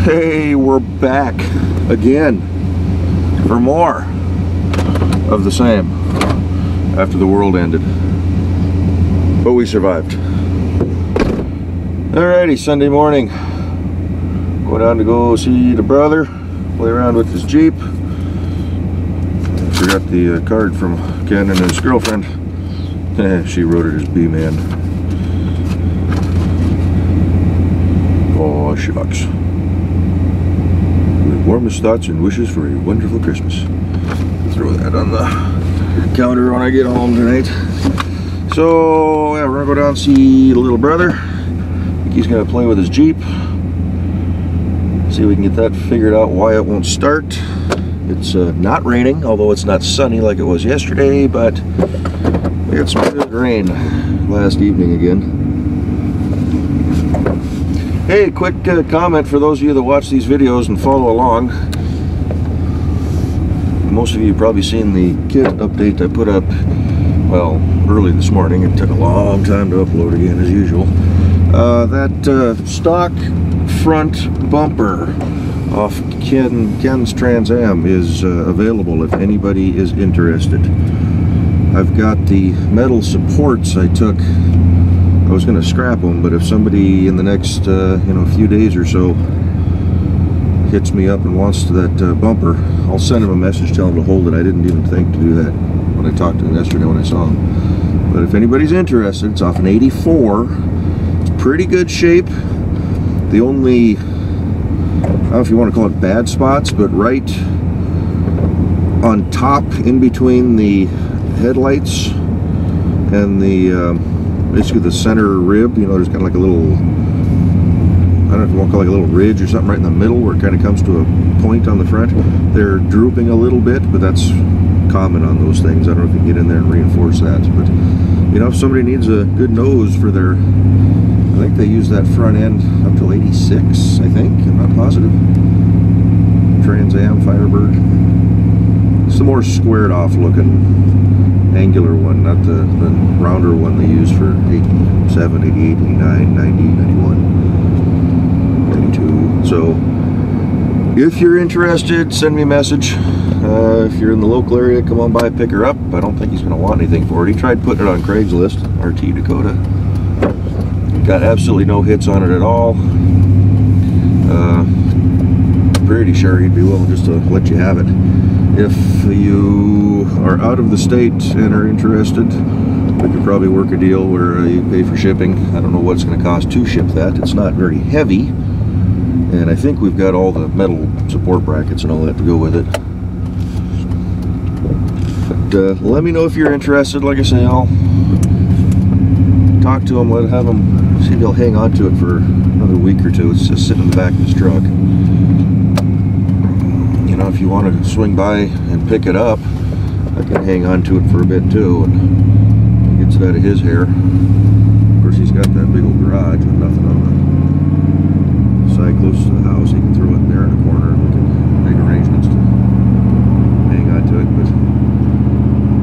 Hey, we're back again for more of the same after the world ended, but we survived. Alrighty, Sunday morning, going down to go see the brother, play around with his Jeep. Forgot the card from Ken and his girlfriend. She wrote it as B-Man. Oh shucks. Warmest thoughts and wishes for a wonderful Christmas. Throw that on the counter when I get home tonight. So yeah, we're gonna go down and see the little brother. I think he's gonna play with his Jeep. See if we can get that figured out why it won't start. It's not raining, although it's not sunny like it was yesterday, but we had some good rain last evening again. Hey, quick comment for those of you that watch these videos and follow along. Most of you have probably seen the kit update I put up, well, early this morning. It took a long time to upload again, as usual. That stock front bumper off Ken's Trans Am is available if anybody is interested. I've got the metal supports I took. I was going to scrap them, but if somebody in the next few days or so hits me up and wants that bumper, I'll send him a message, tell him to hold it. I didn't even think to do that when I talked to him yesterday when I saw him. But if anybody's interested, it's off an 84. It's pretty good shape. The only, I don't know if you want to call it bad spots, but right on top in between the headlights and the basically the center rib, you know, there's kind of like a little, I don't know if you want to call it like a little ridge or something right in the middle where it kind of comes to a point on the front. They're drooping a little bit, but that's common on those things. I don't know if you can get in there and reinforce that, but you know, if somebody needs a good nose for their, I think they use that front end up till 86, I think, I'm not positive. Trans Am Firebird. It's the more squared off looking angular one, not the rounder one they use for 87, 88, 89, 90, 91, 92. So if you're interested, send me a message. If you're in the local area, come on by, pick her up. I don't think he's going to want anything for it. He tried putting it on Craigslist, RT Dakota. Got absolutely no hits on it at all. Pretty sure he'd be willing just to let you have it. If you are out of the state and are interested, we could probably work a deal where you pay for shipping. I don't know what it's going to cost to ship that. It's not very heavy, and I think we've got all the metal support brackets and all that to go with it. But let me know if you're interested. Like I say, I'll talk to him, have him, see if he'll hang on to it for another week or two. It's just sitting in the back of his truck. You know, if you want to swing by and pick it up, I can hang on to it for a bit too, and he gets it out of his hair. Of course, he's got that big old garage with nothing on the side close to the house. He can throw it there in a corner, and we can make arrangements to hang on to it. But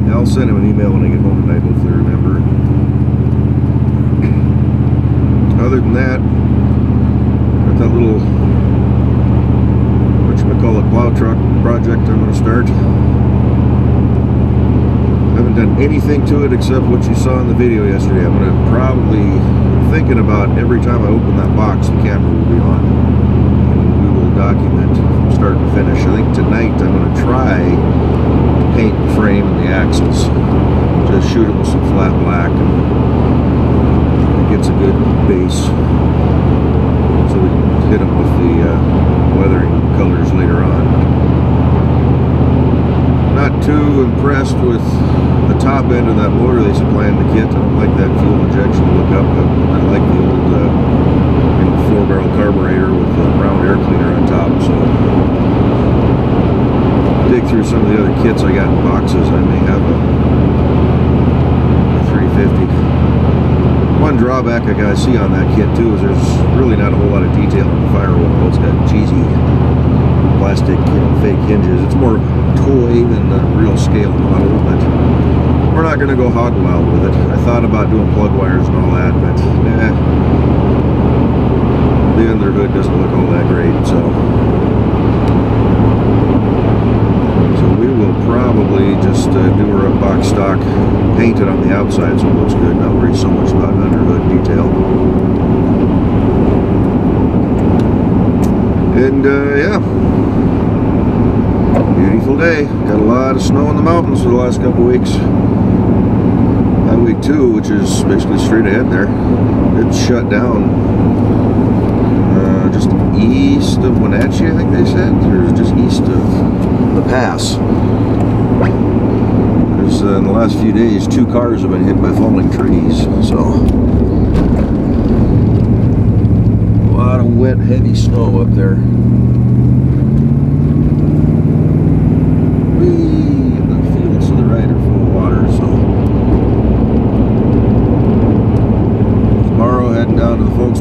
yeah, I'll send him an email when I get home tonight, hopefully remember. Other than that, got that little, whatchamacallit, plow truck project I'm going to start. I haven't done anything to it except what you saw in the video yesterday. I'm going to probably, thinking about every time I open that box, the camera will be on. And we will document from start to finish. I think tonight I'm going to try to paint the frame and the axles. Just shoot it with some flat black, and it gets a good base. So we can hit them with the weathering colors later on. Not too impressed with the top end of that motor they supply in the kit. I don't like that fuel injection look up. I like the old 4-barrel carburetor with the round air cleaner on top. So dig through some of the other kits I got in boxes. I may have a 350. One drawback I gotta see on that kit too is there's really not a whole lot of detail on the firewall. It's got cheesy plastic, fake hinges. It's more toy than the real scale model, but we're not gonna go hog wild with it. I thought about doing plug wires and all that, but the under hood doesn't look all that great, so we will probably just do her a box stock, paint it on the outside so it looks good, not worry so much about under hood detail. And yeah, beautiful day. Got a lot of snow in the mountains for the last couple weeks. Highway 2, which is basically straight ahead there, it's shut down just east of Wenatchee, I think they said, or just east of the pass. There's in the last few days 2 cars have been hit by falling trees, so a lot of wet, heavy snow up there.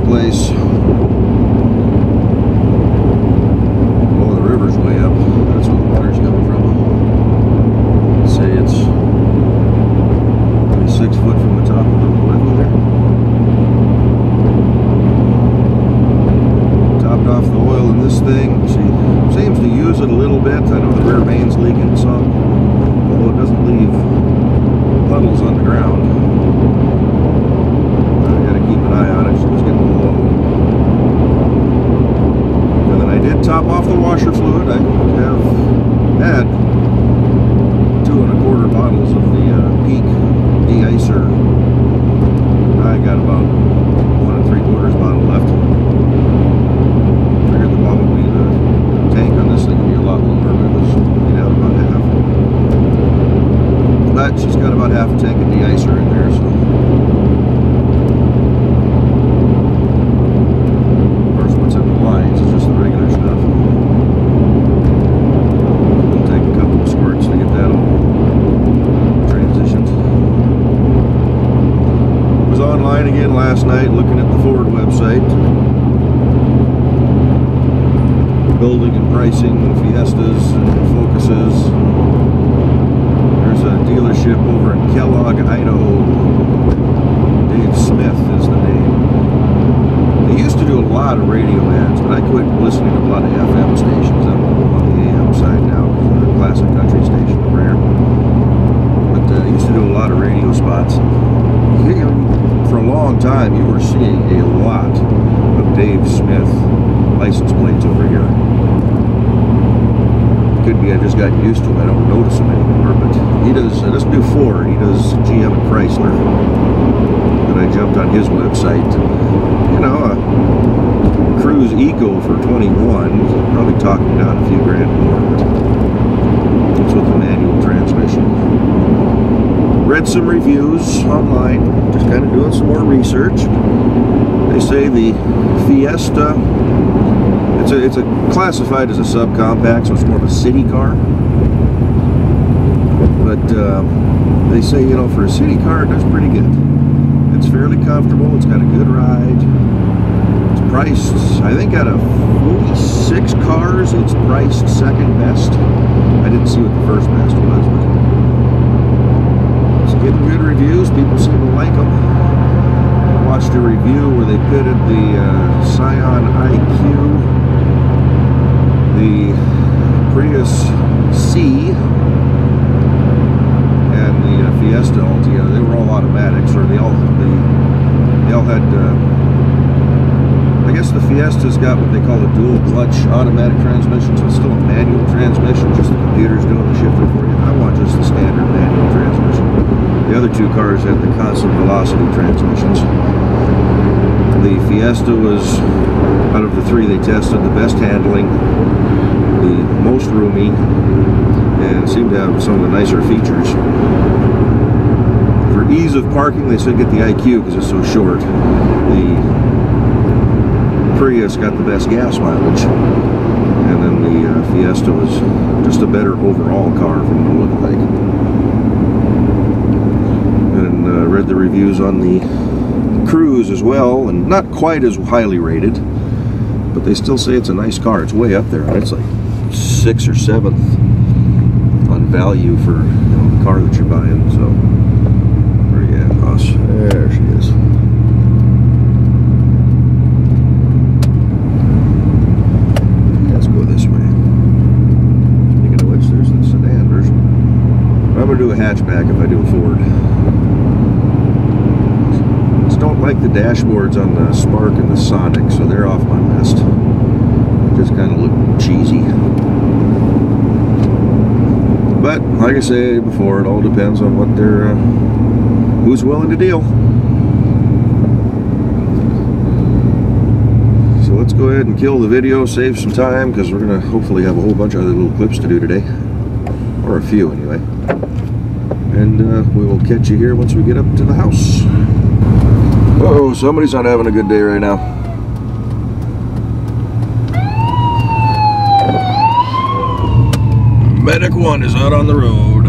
Place. Oh, the river's way up. That's where the water's coming from. Let's say it's 6 foot from the top of the level there. Topped off the oil in this thing. She seems to use it a little bit. I know the rear main's leaking some, although it doesn't leave puddles on the ground. Keep an eye on it. She was getting a little low. And then I did top off the washer fluid. I have had 2 1/4 bottles of the Peak de-icer. I got about 1 3/4 bottle left. Figured probably the tank on this thing would be a lot lower, but it was only down about half. But she's got about half a tank of de-icer in there, so. Again last night looking at the Ford website, building and pricing Fiestas and Focuses. There's a dealership over in Kellogg, Idaho. Dave Smith is the name. They used to do a lot of radio ads, but I quit listening to a lot of FM stations. I'm on the AM side now because the classic country station over here. But they used to do a lot of radio spots. For a long time, you were seeing a lot of Dave Smith license plates over here. Could be I just got used to him. I don't notice him anymore. But he doesn't do Ford. He does GM and Chrysler. And I jumped on his website. You know, a Cruise Eco for 21, probably talking down a few grand more. But it's with the manual transmission. Read some reviews online, just kind of doing some more research. They say the Fiesta, it's a classified as a subcompact, so it's more of a city car. But they say, you know, for a city car, it does pretty good. It's fairly comfortable. It's got a good ride. It's priced, I think, out of 46 cars, it's priced second best. I didn't see what the first best was, but getting good reviews. People seem to like them. I watched a review where they pitted the Scion IQ, the Prius C, and the Fiesta all together. They were all automatics, or they all had. I guess the Fiesta's got what they call a dual clutch automatic transmission, so it's still a manual transmission, just the computer's doing the shifter for you. I want just the standard manual transmission. The other 2 cars had the constant velocity transmissions. The Fiesta was, out of the 3 they tested, the best handling, the most roomy, and seemed to have some of the nicer features. For ease of parking, they said get the IQ because it's so short. The Prius got the best gas mileage, and then the Fiesta was just a better overall car from what it looked like. And read the reviews on the Cruise as well, and not quite as highly rated, but they still say it's a nice car. It's way up there. It's like 6th or 7th on value for, you know, the car that you're buying. So, where are you at, Ross? There she is. do a hatchback if I do a Ford. Just don't like the dashboards on the Spark and the Sonic, so they're off my list. They just kind of look cheesy. But like I said before, it all depends on what they're who's willing to deal. So let's go ahead and kill the video, save some time, because we're gonna hopefully have a whole bunch of other little clips to do today, or a few anyway. And we will catch you here once we get up to the house. Uh-oh, somebody's not having a good day right now. Medic 1 is out on the road.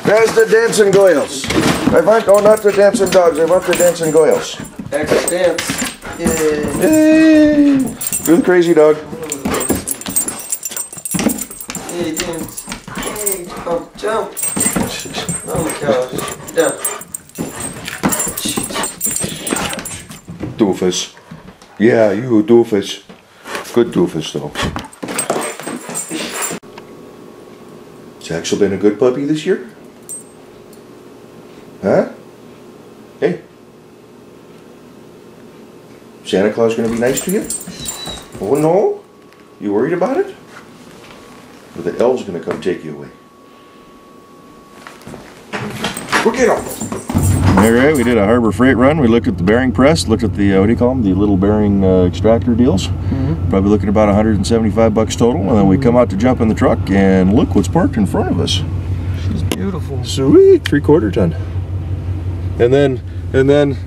There's the dancing goyles. I want, oh, not the dancing dogs, I want the dancing goyles. Extra dance. Yay. Yay. Do the crazy dog. Hey, dance. Hey, jump, jump. Oh my gosh. Down. Doofus. Yeah, you doofus. Good doofus, though. Has Axel been a good puppy this year? Huh? Hey. Santa Claus gonna be nice to you? Oh no? You worried about it? Or the elves gonna come take you away? Look at them! Alright, we did a Harbor Freight run. We looked at the bearing press, looked at the, what do you call them? The little bearing extractor deals. Probably looking at about 175 bucks total. And then we come out to jump in the truck and look what's parked in front of us. She's beautiful. Sweet, 3/4 ton. And then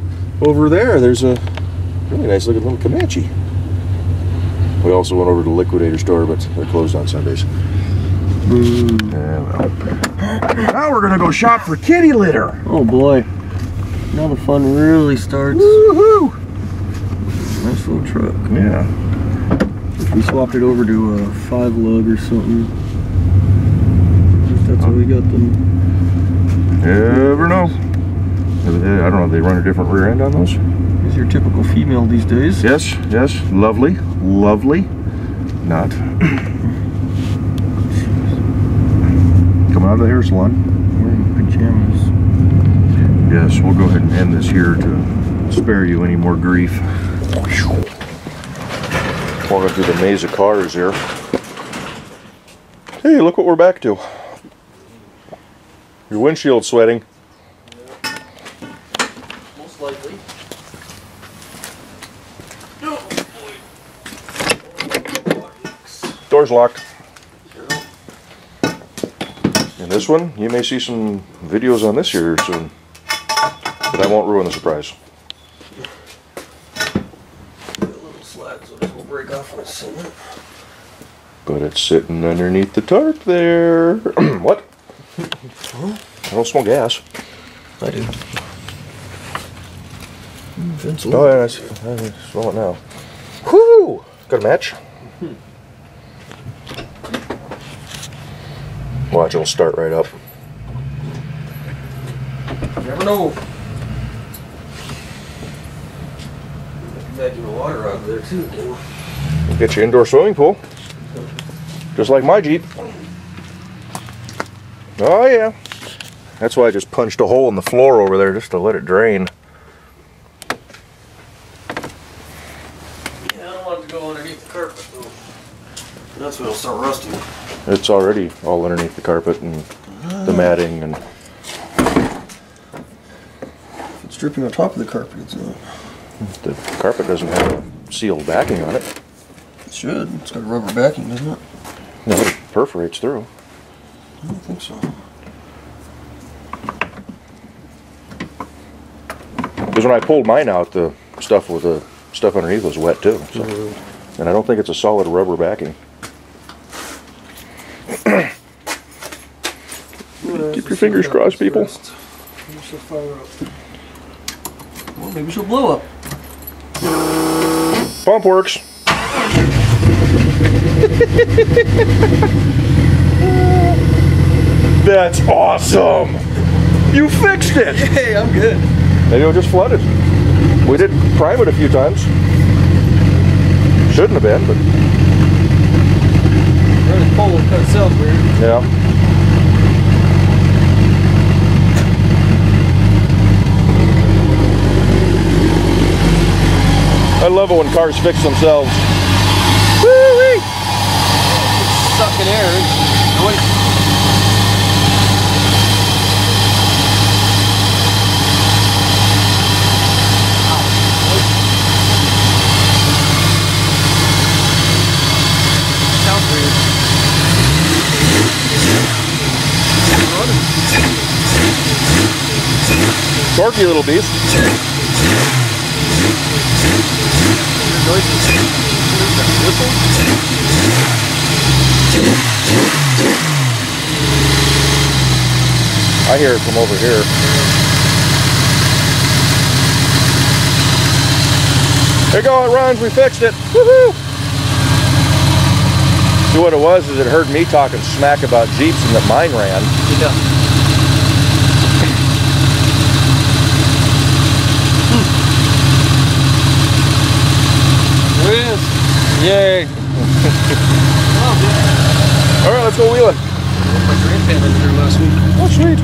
over there, there's a really nice looking little Comanche. We also went over to the liquidator store, but they're closed on Sundays. Yeah, well. Now we're gonna go shop for kitty litter. Oh boy. Now the fun really starts. Woohoo! Nice little truck. Yeah. If we swapped it over to a 5-lug or something. If that's how we got them. Never know. I don't know, they run a different rear end on those? Is your typical female these days? Yes, yes. Lovely. Lovely. Not. Coming out of the hair salon. Wearing pajamas. Yes, we'll go ahead and end this here to spare you any more grief. Walking through the maze of cars here. Hey, look what we're back to. Your windshield's sweating. Most likely. Door's locked. And this one, you may see some videos on this here soon. But I won't ruin the surprise. A little slack so this will break off when it's sitting. But it's sitting underneath the tarp there. What? I don't smell gas. I do. Oh, yeah, I smell it now. Whoo! Got a match? Watch, it'll start right up. Never know. Vacuum the water out of there too. We'll get you indoor swimming pool. Just like my Jeep. Oh yeah. That's why I just punched a hole in the floor over there just to let it drain. Yeah, I don't want it to go underneath the carpet though. That's when it'll start rusting. It's already all underneath the carpet and the matting and... If it's dripping on top of the carpet, it's not. The carpet doesn't have a sealed backing on it. It should. It's got a rubber backing, doesn't it? No, it perforates through. I don't think so. Because when I pulled mine out, the stuff underneath was wet too. So. And I don't think it's a solid rubber backing. Keep your fingers crossed, people. Maybe she'll fire up. Well, maybe she'll blow up. Pump works. That's awesome! You fixed it! Hey, I'm good. Maybe it was just flooded. We did prime it a few times. Shouldn't have been, but... Running pole cut itself weird. Yeah. I love it when cars fix themselves. Woo-wee! It's sucking air. Noise. Sounds weird. Torquey little beast. I hear it from over here. There you go, it runs, we fixed it. Woohoo! See what it was is it heard me talking smack about Jeeps and that mine ran. Yeah. There it is. Yay! Oh, good. Alright, let's go wheeling. My grandpa lived here last week. Oh, sweet.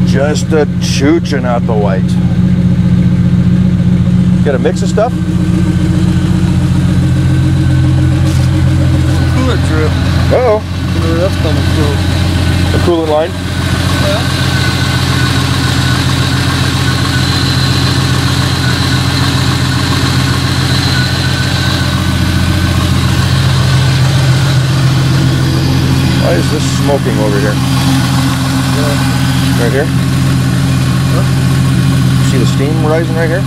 Just a chooching out the white. Got a mix of stuff? Cooler drip. Uh-oh. Where that's coming from. The coolant line. Yeah. Why is this smoking over here? Right here? Huh? See the steam rising right here?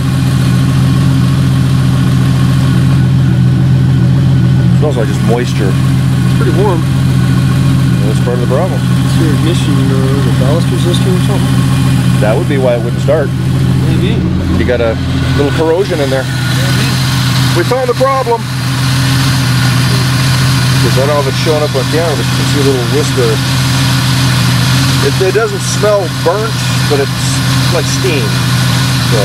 Smells like just moisture. It's pretty warm. That's part of the problem. It's your ignition or the ballast resistor or something? That would be why it wouldn't start. Maybe. You got a little corrosion in there. Maybe. We found the problem. Because I don't know if it's showing up on camera, but you can see a little wisp of... It doesn't smell burnt, but it's like steam. So...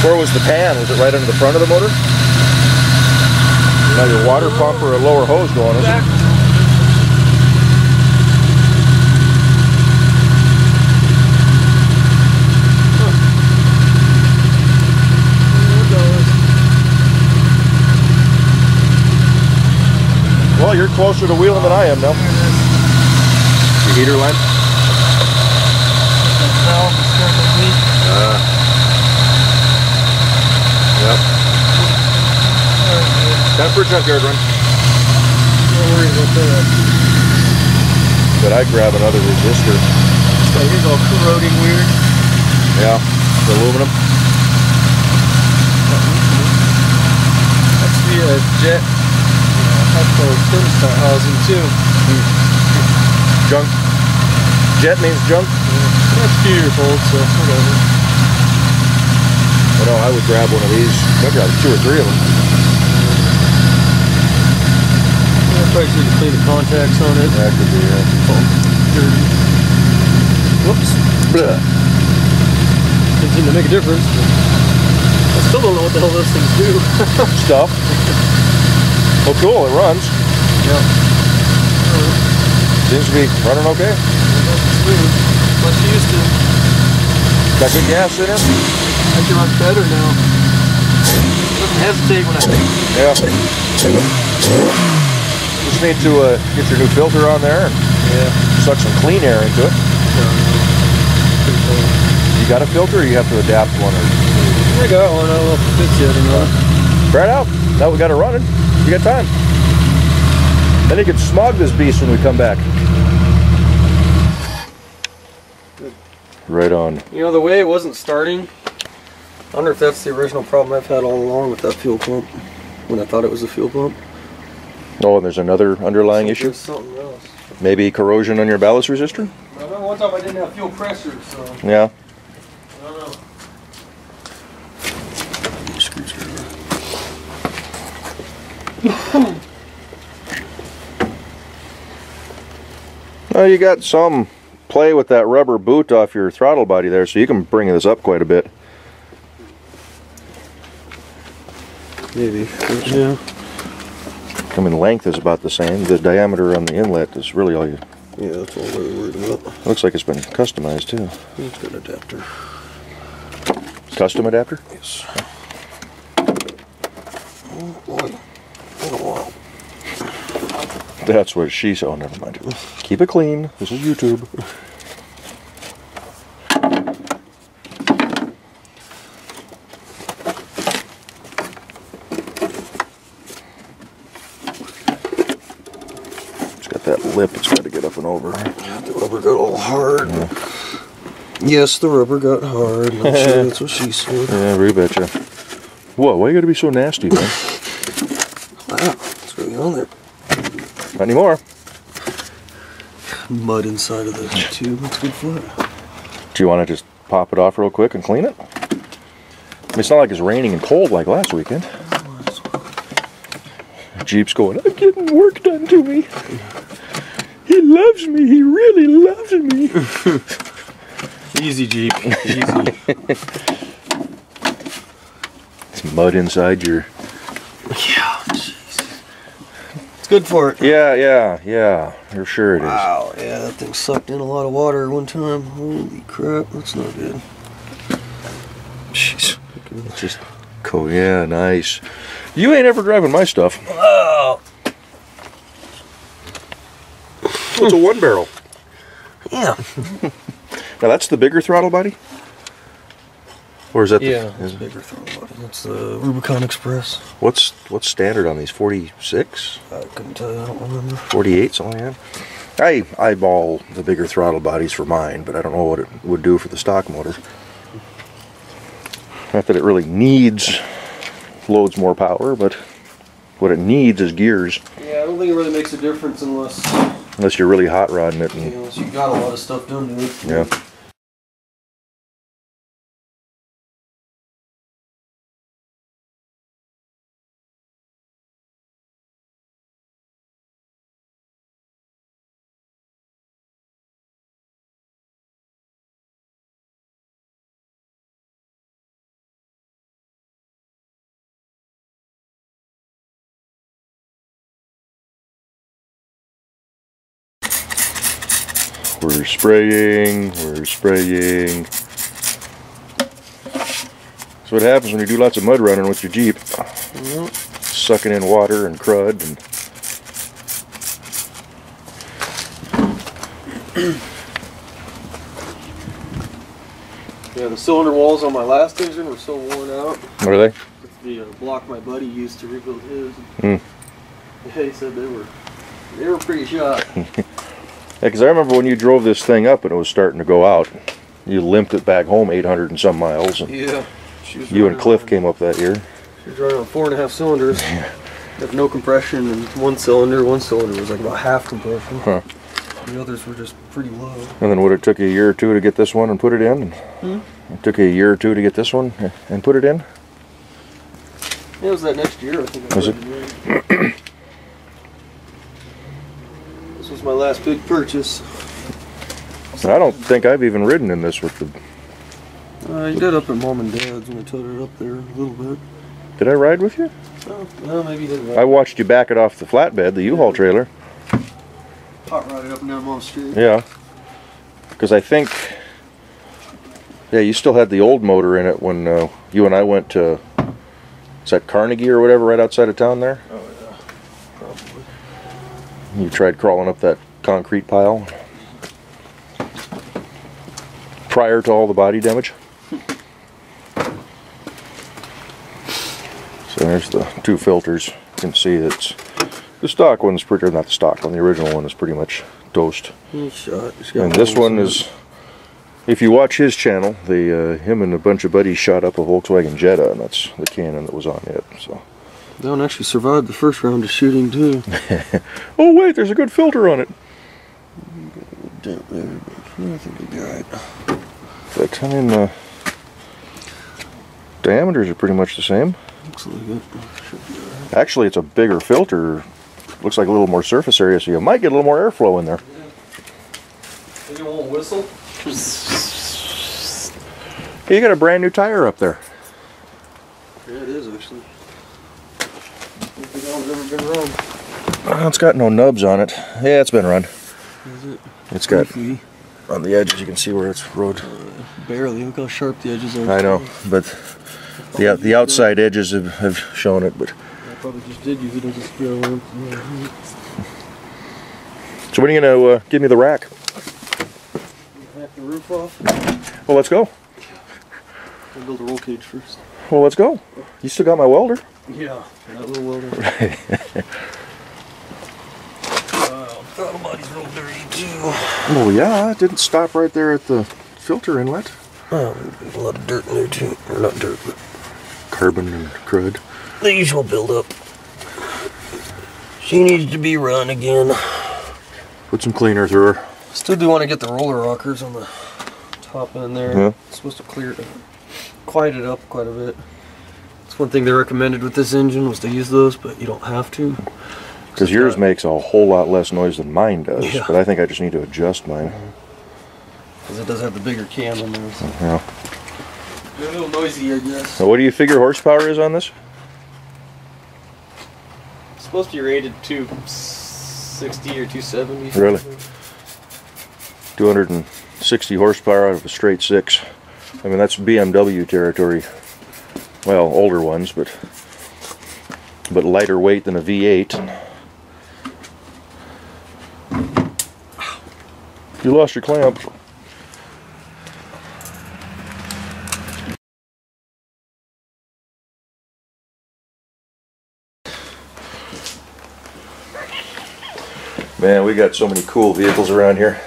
Where was the pan? Was it right under the front of the motor? Now your water pump or a lower hose going, is it? Well, you're closer to wheeling than I am now. Your heater line? Yep. Time for a junkyard run. Don't worry about that. But I'd grab another resistor. So here's all corroding weird. Yeah, the aluminum. That's the jet. That's the thermostat housing too. Junk. Jet means junk? Yeah. That's 2 years old, so whatever. I know, I would grab one of these. I'd grab 2 or 3 of them. Yeah, probably need to clean the contacts on it. That could be, Dirty. Whoops. Blah. Didn't seem to make a difference. I still don't know what the hell those things do. Stuff. Well, cool, it runs. Yeah. Seems to be running okay. Smooth. Much used to. Got good gas in her? I can run better now. Doesn't hesitate when I think. Yeah. Just need to get your new filter on there and suck some clean air into it. You got a filter or you have to adapt one? Or... I got one. I don't know if it fits yet or not. Try it out. Now we got it running. You got time. Then you can smog this beast when we come back. Right on. You know, the way it wasn't starting, I wonder if that's the original problem I've had all along with that fuel pump. When I thought it was a fuel pump. Oh, and there's another underlying issue? There's something else. Maybe corrosion on your ballast resistor? I remember one time I didn't have fuel pressure, so... Yeah. I don't know. Well, you got some play with that rubber boot off your throttle body there, so you can bring this up quite a bit. Maybe. Yeah. I mean, length is about the same. The diameter on the inlet is really all you... Yeah, that's all we're worried about. Looks like it's been customized, too. It's got an adapter. Custom adapter? Yes. Oh, boy. Been a while. That's what she said. Oh, never mind. Keep it clean. This is YouTube. It's got that lip. It's got to get up and over. The rubber got all hard. Yeah. Yes, the rubber got hard. I'm sure that's what she said. Yeah, we betcha. Whoa, why you gotta be so nasty, man? Wow, it's really on there. Not anymore. Mud inside of the tube. That's good for it. Do you want to just pop it off real quick and clean it? I mean, it's not like it's raining and cold like last weekend. Jeep's going, I'm getting work done to me. He loves me. He really loves me. Easy, Jeep. Easy. It's mud inside your... Yeah, jeez. It's good for it. Yeah. For sure it is. Wow, yeah, that thing sucked in a lot of water one time. Holy crap, that's not good. Jeez. It's just cool. Yeah, nice. You ain't ever driving my stuff. Wow. It's a one barrel. Yeah. Now that's the bigger throttle body? Or is that the bigger throttle body? That's the Rubicon Express. What's standard on these? 46? I couldn't tell you, I don't remember. 48, something like that? I eyeball the bigger throttle bodies for mine, but I don't know what it would do for the stock motor. Not that it really loads more power, but what it needs is gears. Yeah, I don't think it really makes a difference Unless you're really hot rodding it. And, unless you got a lot of stuff done to it. Yeah. We're spraying. That's what happens when you do lots of mud running with your Jeep. Yep. Sucking in water and crud. Yeah, the cylinder walls on my last engine were so worn out. What are they? The block my buddy used to rebuild his. Mm. Yeah, he said they were pretty shot. Yeah, because I remember when you drove this thing up and it was starting to go out. You limped it back home 800 and some miles. And yeah. You and Cliff came up that year. She was running on 4.5 cylinders. With no compression and one cylinder. One cylinder was like about half compression. Huh. The others were just pretty low. And then would it took you a year or two to get this one and put it in? It took you a year or two to get this one and put it in? Yeah, it was that next year, I think. Was it? This was my last big purchase. I don't think I've even ridden in this with the... You did up at Mom and Dad's when I towed it up there a little bit. Did I ride with you? Oh, well, maybe you didn't. I watched you back it off the flatbed, the U-Haul trailer. Hot rodded up and down Mom Street. Yeah. Because I think... Yeah, you still had the old motor in it when you and I went to... Is that Carnegie or whatever right outside of town there? Oh, yeah. Probably. You tried crawling up that concrete pile prior to all the body damage. So there's the two filters. You can see that's the stock one's pretty, or not the stock one, the original one is pretty much toast. Shot. And this one is If you watch his channel, him and a bunch of buddies shot up a Volkswagen Jetta, and that's the Cannon that was on it. So that one actually survived the first round of shooting too. Oh wait, there's a good filter on it. Dent there, but I think it'll be alright. But I mean, the diameters are pretty much the same. Looks like it. Should be alright. Actually, it's a bigger filter. Looks like a little more surface area, so you might get a little more airflow in there. Yeah. You won't whistle? Hey, you got a brand new tire up there. Yeah, it is actually. I don't think that one's ever been run. It's got no nubs on it. Yeah, it's been run. Is it? It's got Briefly. on the edges. You can see where it's rode. Barely. Look how sharp the edges are. I know, but the outside edges have shown it. But I probably just did use it as a spare one. Yeah. So when are you gonna give me the rack? Hack the roof off. Well, let's go. I'll build a roll cage first. Well, let's go. You still got my welder. Yeah, that little welder. Throttle body's real dirty too. Oh yeah, it didn't stop right there at the filter inlet. Oh, there's a lot of dirt in there too. Or not dirt, but Carbon and crud. the usual buildup. She needs to be run again. Put some cleaner through her. Still do want to get the roller rockers on the top end there. Yeah. It's supposed to quiet it up quite a bit. That's one thing they recommended with this engine was to use those, but you don't have to. Because yours makes a whole lot less noise than mine does. Yeah. But I think I just need to adjust mine. Because it does have the bigger cam in there. So. Yeah. They're a little noisy, I guess. So what do you figure horsepower is on this? It's supposed to be rated 260 or 270. Really? 260 horsepower out of a straight 6. I mean, that's BMW territory. Well, older ones, but lighter weight than a V8. You lost your clamp. Man, we got so many cool vehicles around here.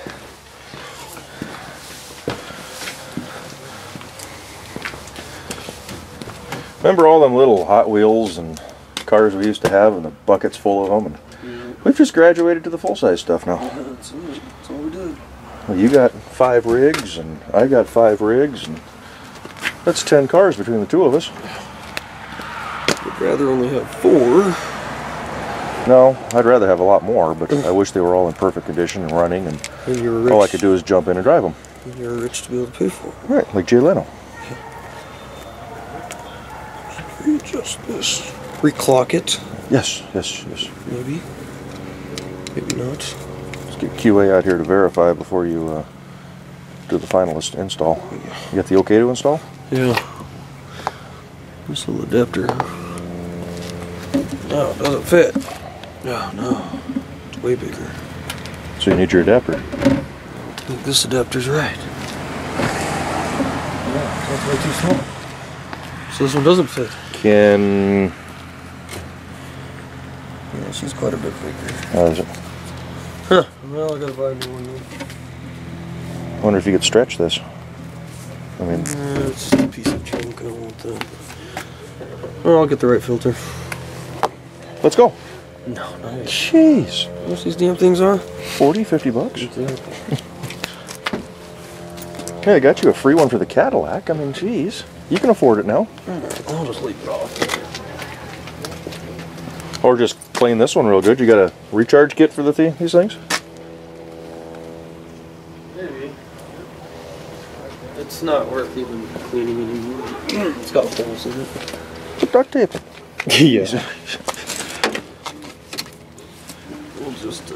Remember all them little Hot Wheels and cars we used to have and the buckets full of them? And we've just graduated to the full-size stuff now. Yeah, that's it. That's all we did. Well, you got 5 rigs and I got 5 rigs, and that's 10 cars between the two of us. I'd rather only have 4. No, I'd rather have a lot more, but I wish they were all in perfect condition and running, and you're rich. all I could do is jump in and drive them. You're rich to be able to pay for it. Right, like Jay Leno. Readjust this. Reclock it. Yes. Maybe. Maybe not. Let's get QA out here to verify before you do the final install. You got the okay to install? Yeah. This little adapter. No, it doesn't fit. No. It's way bigger. So you need your adapter. I think this adapter's right. Yeah, that's way too small. So this one doesn't fit. Can... Yeah, she's quite a bit bigger. How is it? Huh. Well, I gotta buy a new one then. I wonder if you could stretch this. I mean... it's just a piece of junk. I don't want that. Well, I'll get the right filter. Let's go. No, not yet. Jeez. How much these damn things are? 40, 50 bucks. Exactly. Yeah, I got you a free one for the Cadillac. I mean, geez. You can afford it now. I'll just leave it off. Or just clean this one real good. You got a recharge kit for these things? Maybe. It's not worth even cleaning anymore. It's got holes in it. Put duct tape. Yeah. We'll just...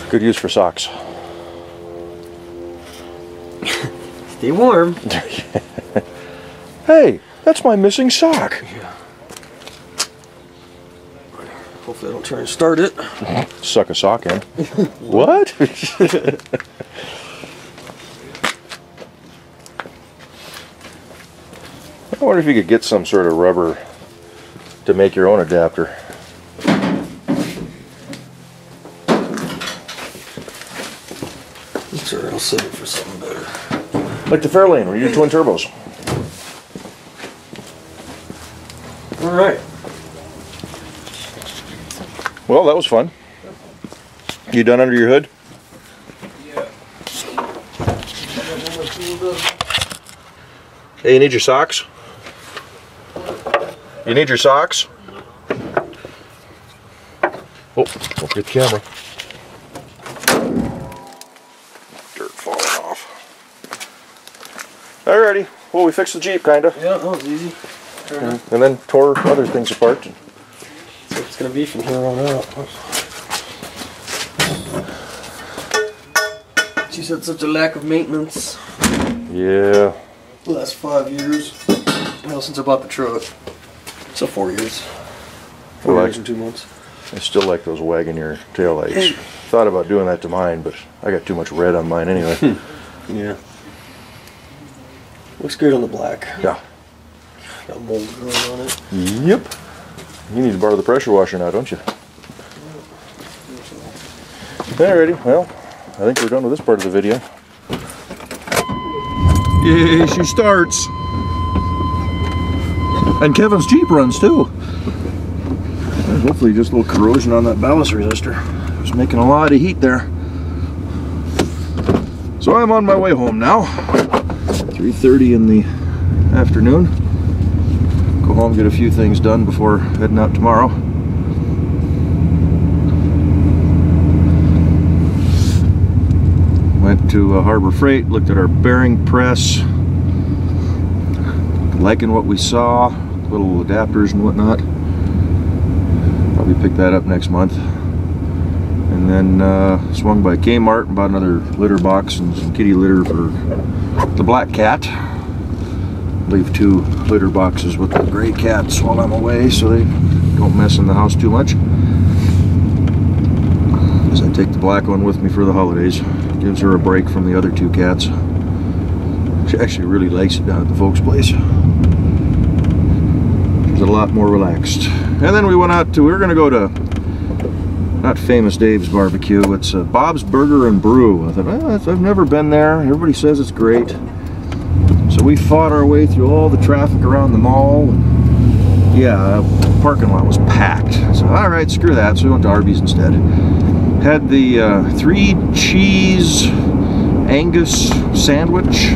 Good use for socks. Stay warm. Hey, that's my missing sock. Yeah. Hopefully I don't try and start it. Suck a sock in. What? I wonder if you could get some sort of rubber to make your own adapter. It's alright, I'll save it for something better. Like the Fairlane, where you do twin turbos. All right. Well, that was fun. You done under your hood? Yeah. Hey, you need your socks? You need your socks? Oh, don't get the camera. Dirt falling off. Alrighty. Well, we fixed the Jeep, kinda. Yeah, that was easy. And then tore other things apart. That's what it's gonna be from here on out. She's had such a lack of maintenance. Yeah. The last 5 years. Well, since I bought the truck. So 4 years. 4 years and 2 months. I still like those Wagoneer taillights. Thought about doing that to mine, but I got too much red on mine anyway. Yeah. Looks good on the black. Yeah. Got mold growing on it. Yep. You need to borrow the pressure washer now, don't you? Alrighty, well, I think we're done with this part of the video. Yay, she starts. And Kevin's Jeep runs too. And hopefully just a little corrosion on that ballast resistor. It was making a lot of heat there. So I'm on my way home now. 3:30 in the afternoon. Go home, get a few things done before heading out tomorrow. Went to Harbor Freight, looked at our bearing press. Liking what we saw, little adapters and whatnot. Probably pick that up next month. And then swung by Kmart and bought another litter box and some kitty litter for the black cat. Leave 2 litter boxes with the gray cats while I'm away so they don't mess in the house too much. As I take the black one with me for the holidays. Gives her a break from the other 2 cats. She actually really likes it down at the folks' place. She's a lot more relaxed. And then we went out to, we were going to go to, not Famous Dave's Barbecue, it's Bob's Burger and Brew. I thought, well, I've never been there. Everybody says it's great. So we fought our way through all the traffic around the mall. And yeah, the parking lot was packed. So alright, screw that. So we went to Arby's instead. Had the 3 cheese Angus sandwich.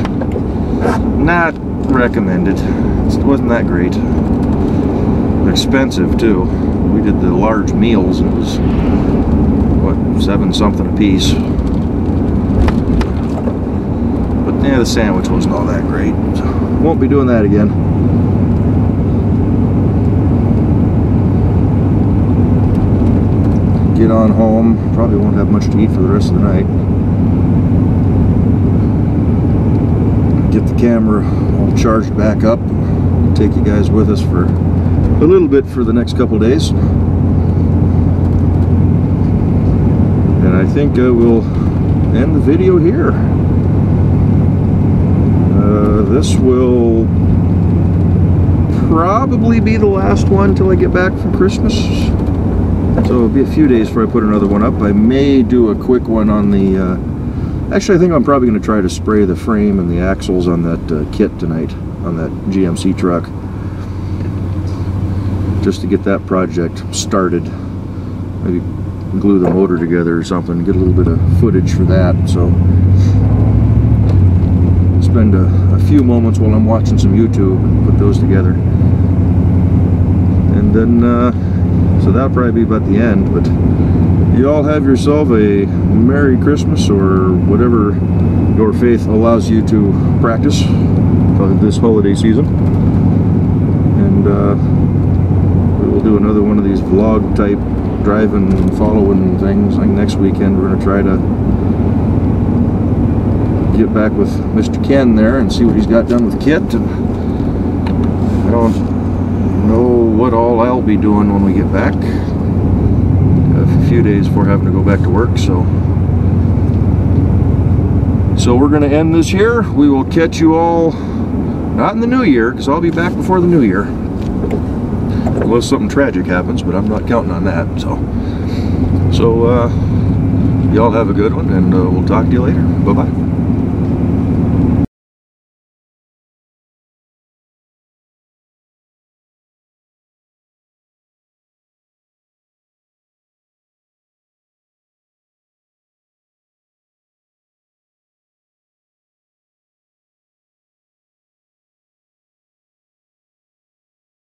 Not recommended. It wasn't that great. Expensive too. We did the large meals and it was, what, 7 something a piece. But yeah, the sandwich wasn't all that great. So won't be doing that again. Get on home. Probably won't have much to eat for the rest of the night. Get the camera all charged back up. Take you guys with us for a little bit for the next couple days. And I think we'll end the video here. This will probably be the last one till I get back from Christmas. So it'll be a few days before I put another one up. I may do a quick one on the... actually, I think I'm probably going to try to spray the frame and the axles on that kit tonight, on that GMC truck. Just to get that project started. Maybe glue the motor together or something, get a little bit of footage for that. So spend a few moments while I'm watching some YouTube and put those together. And then, so that'll probably be about the end, but you all have yourself a Merry Christmas or whatever your faith allows you to practice for this holiday season. And we will do another one of these vlog type driving and following things. Like next weekend we're going to try to get back with Mr. Ken there and see what he's got done with Kit. And I don't know what all I'll be doing when we get back. A few days before having to go back to work, so we're going to end this here. We will catch you all not in the new year, because I'll be back before the new year unless something tragic happens, but I'm not counting on that. So y'all have a good one, and we'll talk to you later. Bye bye.